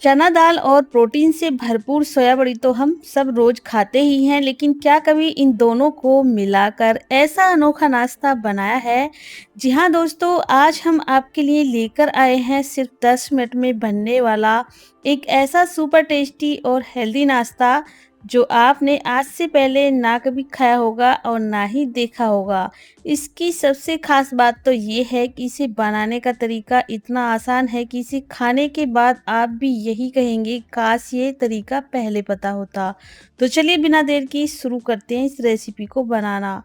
चना दाल और प्रोटीन से भरपूर सोया बड़ी तो हम सब रोज खाते ही हैं, लेकिन क्या कभी इन दोनों को मिलाकर ऐसा अनोखा नाश्ता बनाया है? जी हाँ दोस्तों, आज हम आपके लिए लेकर आए हैं सिर्फ 10 मिनट में बनने वाला एक ऐसा सुपर टेस्टी और हेल्दी नाश्ता जो आपने आज से पहले ना कभी खाया होगा और ना ही देखा होगा। इसकी सबसे खास बात तो ये है कि इसे बनाने का तरीका इतना आसान है कि इसे खाने के बाद आप भी यही कहेंगे, काश ये तरीका पहले पता होता। तो चलिए बिना देर की शुरू करते हैं इस रेसिपी को बनाना।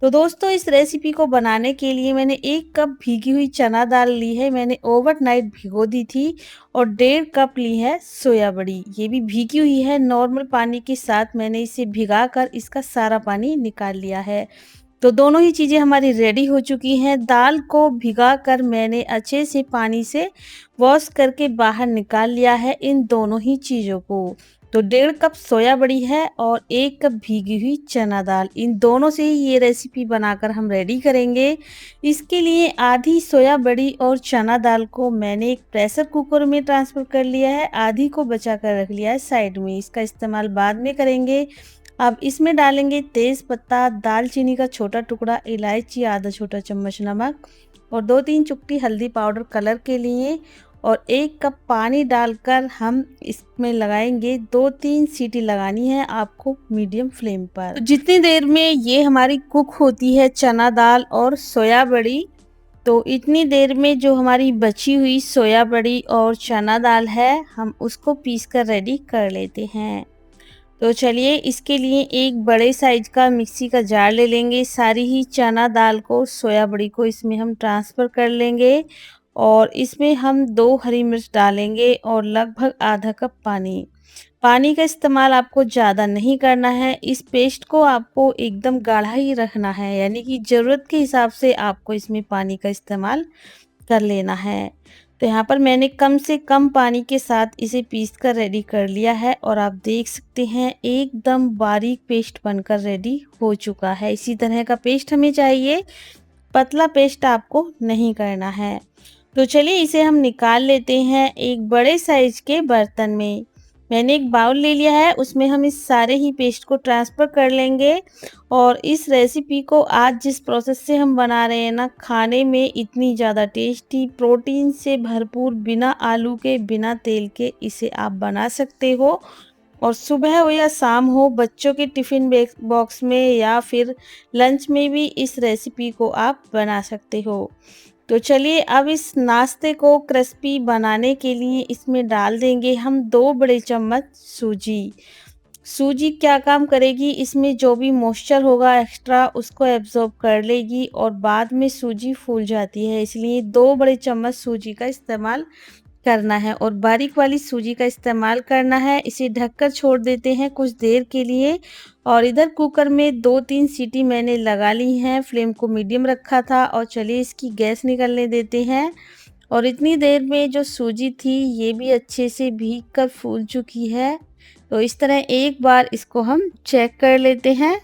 तो दोस्तों, इस रेसिपी को बनाने के लिए मैंने 1 कप भीगी हुई चना दाल ली है। मैंने ओवरनाइट भिगो दी थी। और 1.5 कप ली है सोया बड़ी। ये भी भीगी हुई है, नॉर्मल पानी के साथ मैंने इसे भिगाकर इसका सारा पानी निकाल लिया है। तो दोनों ही चीज़ें हमारी रेडी हो चुकी हैं। दाल को भिगाकर मैंने अच्छे से पानी से वॉश करके बाहर निकाल लिया है इन दोनों ही चीज़ों को। तो 1.5 कप सोया बड़ी है और 1 कप भीगी हुई चना दाल, इन दोनों से ही ये रेसिपी बनाकर हम रेडी करेंगे। इसके लिए आधी सोया बड़ी और चना दाल को मैंने एक प्रेशर कुकर में ट्रांसफ़र कर लिया है, आधी को बचा कर रख लिया है साइड में, इसका इस्तेमाल बाद में करेंगे। अब इसमें डालेंगे तेज पत्ता, दालचीनी का छोटा टुकड़ा, इलायची आधा छोटा चम्मच नमक और 2-3 चुटकी हल्दी पाउडर कलर के लिए। और 1 कप पानी डालकर हम इसमें लगाएंगे 2-3 सीटी लगानी है आपको मीडियम फ्लेम पर। तो जितनी देर में ये हमारी कुक होती है चना दाल और सोया बड़ी, तो इतनी देर में जो हमारी बची हुई सोया बड़ी और चना दाल है, हम उसको पीस कर रेडी कर लेते हैं। तो चलिए, इसके लिए एक बड़े साइज का मिक्सी का जार ले लेंगे। सारी ही चना दाल को, सोया बड़ी को इसमें हम ट्रांसफ़र कर लेंगे और इसमें हम 2 हरी मिर्च डालेंगे और लगभग आधा कप पानी। पानी का इस्तेमाल आपको ज़्यादा नहीं करना है। इस पेस्ट को आपको एकदम गाढ़ा ही रखना है, यानी कि ज़रूरत के हिसाब से आपको इसमें पानी का इस्तेमाल कर लेना है। तो यहाँ पर मैंने कम से कम पानी के साथ इसे पीस कर रेडी कर लिया है और आप देख सकते हैं एकदम बारीक पेस्ट बनकर रेडी हो चुका है। इसी तरह का पेस्ट हमें चाहिए, पतला पेस्ट आपको नहीं करना है। तो चलिए इसे हम निकाल लेते हैं एक बड़े साइज के बर्तन में। मैंने एक बाउल ले लिया है, उसमें हम इस सारे ही पेस्ट को ट्रांसफ़र कर लेंगे। और इस रेसिपी को आज जिस प्रोसेस से हम बना रहे हैं ना, खाने में इतनी ज़्यादा टेस्टी, प्रोटीन से भरपूर, बिना आलू के, बिना तेल के इसे आप बना सकते हो। और सुबह हो या शाम हो, बच्चों के टिफ़िन बॉक्स में या फिर लंच में भी इस रेसिपी को आप बना सकते हो। तो चलिए, अब इस नाश्ते को क्रिस्पी बनाने के लिए इसमें डाल देंगे हम 2 बड़े चम्मच सूजी। सूजी क्या काम करेगी, इसमें जो भी मॉइस्चर होगा एक्स्ट्रा उसको एब्ज़ॉर्ब कर लेगी और बाद में सूजी फूल जाती है, इसलिए 2 बड़े चम्मच सूजी का इस्तेमाल करना है और बारीक वाली सूजी का इस्तेमाल करना है। इसे ढककर छोड़ देते हैं कुछ देर के लिए। और इधर कुकर में 2-3 सीटी मैंने लगा ली हैं, फ्लेम को मीडियम रखा था। और चलिए इसकी गैस निकलने देते हैं। और इतनी देर में जो सूजी थी ये भी अच्छे से भीग कर फूल चुकी है। तो इस तरह एक बार इसको हम चेक कर लेते हैं।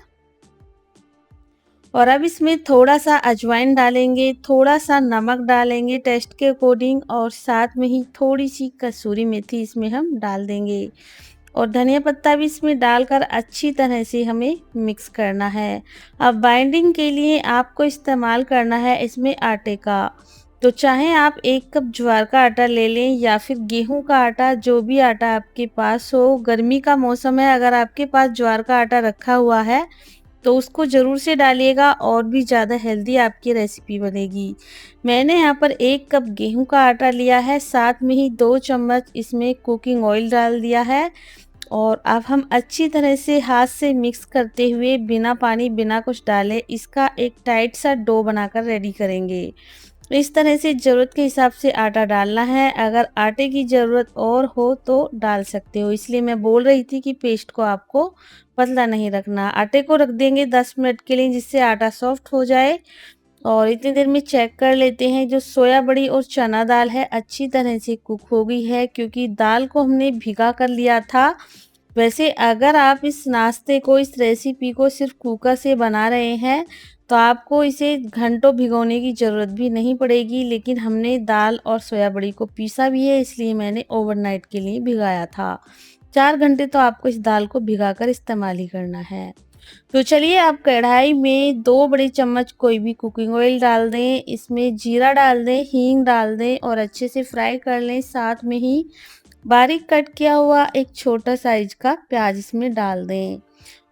और अब इसमें थोड़ा-सा अजवाइन डालेंगे, थोड़ा-सा नमक डालेंगे टेस्ट के अकॉर्डिंग और साथ में ही थोड़ी-सी कसूरी मेथी इसमें हम डाल देंगे। और धनिया पत्ता भी इसमें डालकर अच्छी तरह से हमें मिक्स करना है। अब बाइंडिंग के लिए आपको इस्तेमाल करना है इसमें आटे का। तो चाहे आप 1 कप ज्वार का आटा ले लें या फिर गेहूँ का आटा, जो भी आटा आपके पास हो। गर्मी का मौसम है, अगर आपके पास ज्वार का आटा रखा हुआ है तो उसको ज़रूर से डालिएगा और भी ज़्यादा हेल्दी आपकी रेसिपी बनेगी। मैंने यहाँ पर 1 कप गेहूँ का आटा लिया है, साथ में ही 2 चम्मच इसमें कुकिंग ऑयल डाल दिया है। और अब हम अच्छी तरह से हाथ से मिक्स करते हुए बिना पानी, बिना कुछ डाले इसका एक टाइट सा डो बनाकर रेडी करेंगे। इस तरह से ज़रूरत के हिसाब से आटा डालना है। अगर आटे की ज़रूरत और हो तो डाल सकते हो, इसलिए मैं बोल रही थी कि पेस्ट को आपको पतला नहीं रखना। आटे को रख देंगे 10 मिनट के लिए, जिससे आटा सॉफ्ट हो जाए। और इतनी देर में चेक कर लेते हैं, जो सोया बड़ी और चना दाल है अच्छी तरह से कुक हो गई है, क्योंकि दाल को हमने भिगा कर लिया था। वैसे अगर आप इस नाश्ते को, इस रेसिपी को सिर्फ कुकर से बना रहे हैं तो आपको इसे घंटों भिगोने की ज़रूरत भी नहीं पड़ेगी, लेकिन हमने दाल और सोया बड़ी को पीसा भी है, इसलिए मैंने ओवरनाइट के लिए भिगाया था। 4 घंटे तो आपको इस दाल को भिगाकर इस्तेमाल ही करना है। तो चलिए आप कढ़ाई में 2 बड़े चम्मच कोई भी कुकिंग ऑयल डाल दें, इसमें जीरा डाल दें, हींग डाल दें और अच्छे से फ्राई कर लें। साथ में ही बारीक कट किया हुआ एक छोटा साइज़ का प्याज इसमें डाल दें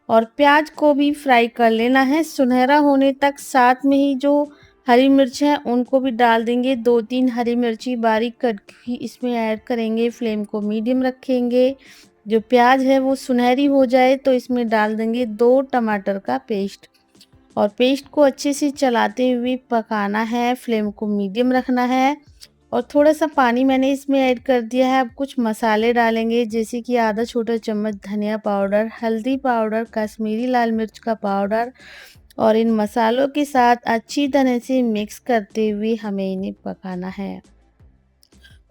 और प्याज को भी फ्राई कर लेना है सुनहरा होने तक। साथ में ही जो हरी मिर्च है उनको भी डाल देंगे, 2-3 हरी मिर्ची बारीक कट की इसमें ऐड करेंगे। फ्लेम को मीडियम रखेंगे। जो प्याज है वो सुनहरी हो जाए तो इसमें डाल देंगे 2 टमाटर का पेस्ट और पेस्ट को अच्छे से चलाते हुए पकाना है। फ्लेम को मीडियम रखना है और थोड़ा-सा पानी मैंने इसमें ऐड कर दिया है। अब कुछ मसाले डालेंगे, जैसे कि आधा छोटा चम्मच धनिया पाउडर, हल्दी पाउडर, कश्मीरी लाल मिर्च का पाउडर और इन मसालों के साथ अच्छी तरह से मिक्स करते हुए हमें इन्हें पकाना है।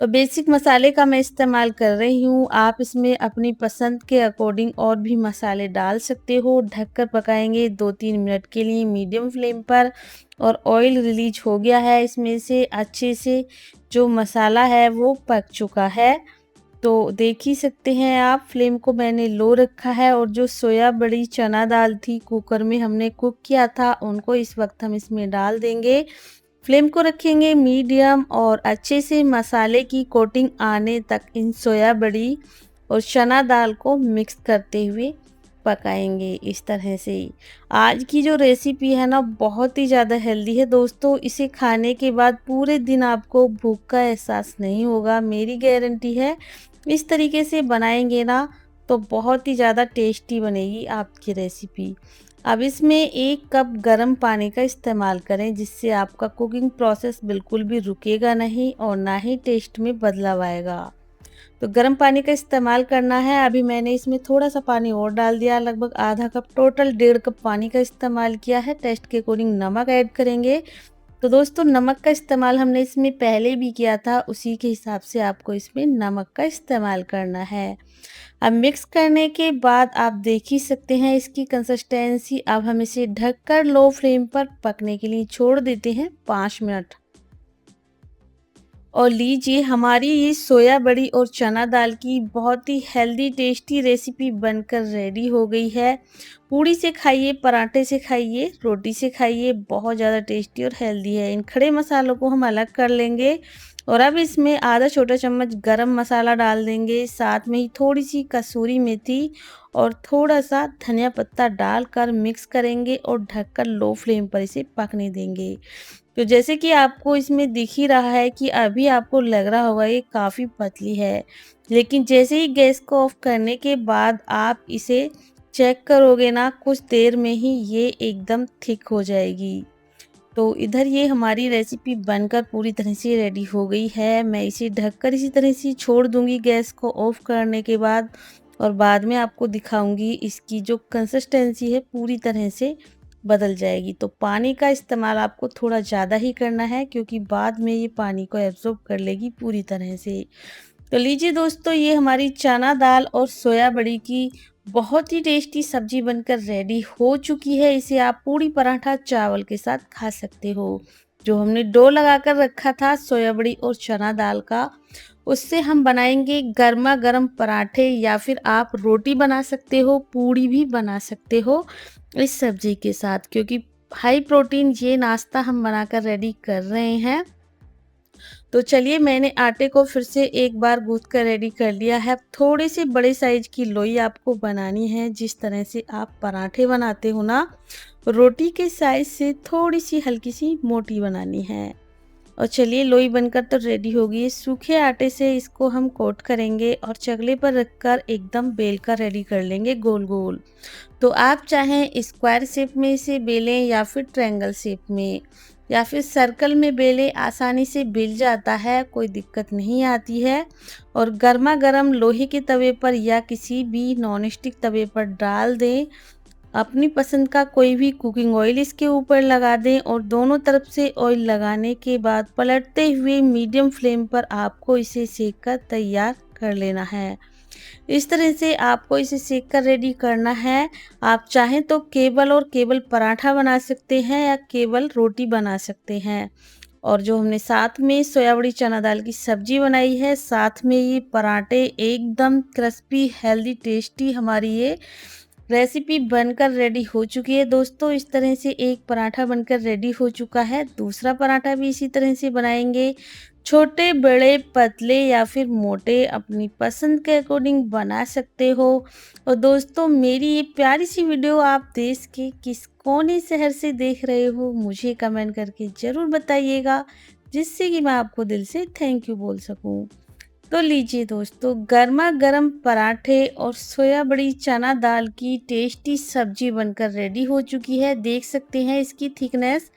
तो बेसिक मसाले का मैं इस्तेमाल कर रही हूँ, आप इसमें अपनी पसंद के अकॉर्डिंग और भी मसाले डाल सकते हो। ढककर पकाएंगे 2-3 मिनट के लिए मीडियम फ्लेम पर और ऑयल रिलीज हो गया है इसमें से अच्छे से। जो मसाला है वो पक चुका है, तो देख ही सकते हैं आप। फ्लेम को मैंने लो रखा है और जो सोया बड़ी चना दाल थी कुकर में हमने कुक किया था, उनको इस वक्त हम इसमें डाल देंगे। फ्लेम को रखेंगे मीडियम और अच्छे से मसाले की कोटिंग आने तक इन सोया बड़ी और चना दाल को मिक्स करते हुए पकाएंगे इस तरह से। आज की जो रेसिपी है ना, बहुत ही ज़्यादा हेल्दी है दोस्तों। इसे खाने के बाद पूरे दिन आपको भूख का एहसास नहीं होगा, मेरी गारंटी है। इस तरीके से बनाएंगे ना तो बहुत ही ज़्यादा टेस्टी बनेगी आपकी रेसिपी। अब इसमें 1 कप गर्म पानी का इस्तेमाल करें, जिससे आपका कुकिंग प्रोसेस बिल्कुल भी रुकेगा नहीं और ना ही टेस्ट में बदलाव आएगा। तो गर्म पानी का इस्तेमाल करना है। अभी मैंने इसमें थोड़ा-सा पानी और डाल दिया, लगभग आधा कप, टोटल 1.5 कप पानी का इस्तेमाल किया है। टेस्ट के अकॉर्डिंग नमक ऐड करेंगे। तो दोस्तों नमक का इस्तेमाल हमने इसमें पहले भी किया था, उसी के हिसाब से आपको इसमें नमक का इस्तेमाल करना है। अब मिक्स करने के बाद आप देख ही सकते हैं इसकी कंसिस्टेंसी। अब हम इसे ढककर लो फ्लेम पर पकने के लिए छोड़ देते हैं 5 मिनट। और लीजिए हमारी ये सोया बड़ी और चना दाल की बहुत ही हेल्दी टेस्टी रेसिपी बनकर रेडी हो गई है। पूड़ी से खाइए, पराठे से खाइए, रोटी से खाइए, बहुत ज़्यादा टेस्टी और हेल्दी है। इन खड़े मसालों को हम अलग कर लेंगे और अब इसमें आधा छोटा चम्मच गरम मसाला डाल देंगे। साथ में ही थोड़ी सी कसूरी मेथी और थोड़ा सा धनिया पत्ता डालकर मिक्स करेंगे और ढककर लो फ्लेम पर इसे पकने देंगे। तो जैसे कि आपको इसमें दिख ही रहा है कि अभी आपको लग रहा होगा ये काफ़ी पतली है, लेकिन जैसे ही गैस को ऑफ करने के बाद आप इसे चेक करोगे ना, कुछ देर में ही ये एकदम थिक हो जाएगी। तो इधर ये हमारी रेसिपी बनकर पूरी तरह से रेडी हो गई है। मैं इसे ढककर इसी तरह से छोड़ दूंगी गैस को ऑफ करने के बाद और बाद में आपको दिखाऊंगी इसकी जो कंसिस्टेंसी है पूरी तरह से बदल जाएगी। तो पानी का इस्तेमाल आपको थोड़ा ज़्यादा ही करना है, क्योंकि बाद में ये पानी को एब्जॉर्ब कर लेगी पूरी तरह से। तो लीजिए दोस्तों, ये हमारी चना दाल और सोया बड़ी की बहुत ही टेस्टी सब्जी बनकर रेडी हो चुकी है। इसे आप पूड़ी पराठा चावल के साथ खा सकते हो। जो हमने डो लगाकर रखा था सोया बड़ी और चना दाल का, उससे हम बनाएंगे गर्मा गर्म पराठे, या फिर आप रोटी बना सकते हो, पूड़ी भी बना सकते हो इस सब्जी के साथ, क्योंकि हाई प्रोटीन ये नाश्ता हम बनाकर रेडी कर रहे हैं। तो चलिए मैंने आटे को फिर से एक बार गूँथ कर रेडी कर लिया है। अब थोड़े से बड़े साइज की लोई आपको बनानी है, जिस तरह से आप पराठे बनाते हो ना, रोटी के साइज से थोड़ी सी हल्की सी मोटी बनानी है। और चलिए लोई बनकर तो रेडी हो गई है। सूखे आटे से इसको हम कोट करेंगे और चकले पर रखकर एकदम बेल कर रेडी कर लेंगे गोल गोल। तो आप चाहें स्क्वायर शेप में इसे बेलें या फिर ट्रायंगल शेप में या फिर सर्कल में बेलें, आसानी से बेल जाता है, कोई दिक्कत नहीं आती है। और गर्मा गर्म लोहे के तवे पर या किसी भी नॉन स्टिक तवे पर डाल दें। अपनी पसंद का कोई भी कुकिंग ऑयल इसके ऊपर लगा दें और दोनों तरफ से ऑयल लगाने के बाद पलटते हुए मीडियम फ्लेम पर आपको इसे सेक कर तैयार कर लेना है। इस तरह से आपको इसे सेक कर रेडी करना है। आप चाहें तो केवल और केवल पराठा बना सकते हैं या केवल रोटी बना सकते हैं। और जो हमने साथ में सोया बड़ी चना दाल की सब्जी बनाई है, साथ में ये पराठे एकदम क्रिस्पी, हेल्दी, टेस्टी हमारी ये रेसिपी बनकर रेडी हो चुकी है दोस्तों। इस तरह से एक पराठा बनकर रेडी हो चुका है। दूसरा पराठा भी इसी तरह से बनाएँगे। छोटे, बड़े, पतले या फिर मोटे अपनी पसंद के अकॉर्डिंग बना सकते हो। और दोस्तों मेरी ये प्यारी-सी वीडियो आप देश के किस कोने शहर से देख रहे हो मुझे कमेंट करके ज़रूर बताइएगा, जिससे कि मैं आपको दिल से थैंक यू बोल सकूँ। तो लीजिए दोस्तों, गरमा-गरम पराठे और सोया बड़ी चना दाल की टेस्टी सब्जी बनकर रेडी हो चुकी है। देख सकते हैं इसकी थिकनेस।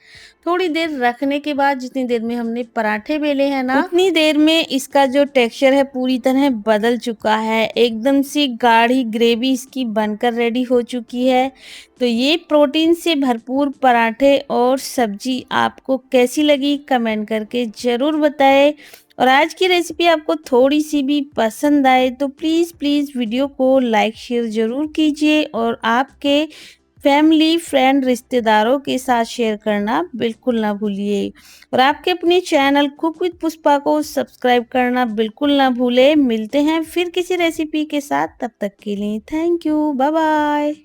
थोड़ी देर रखने के बाद जितनी देर में हमने पराठे बेले हैं ना, उतनी देर में इसका जो टेक्सचर है पूरी तरह बदल चुका है। एकदम से गाढ़ी ग्रेवी इसकी बनकर रेडी हो चुकी है। तो ये प्रोटीन से भरपूर पराठे और सब्जी आपको कैसी लगी कमेंट करके ज़रूर बताएं। और आज की रेसिपी आपको थोड़ी-सी भी पसंद आए तो प्लीज़ वीडियो को लाइक शेयर ज़रूर कीजिए और आपके फैमिली, फ्रेंड, रिश्तेदारों के साथ शेयर करना बिल्कुल ना भूलिए। और आपके अपने चैनल कुक विद पुष्पा को सब्सक्राइब करना बिल्कुल ना भूलें। मिलते हैं फिर किसी रेसिपी के साथ, तब तक के लिए थैंक यू। Bye bye.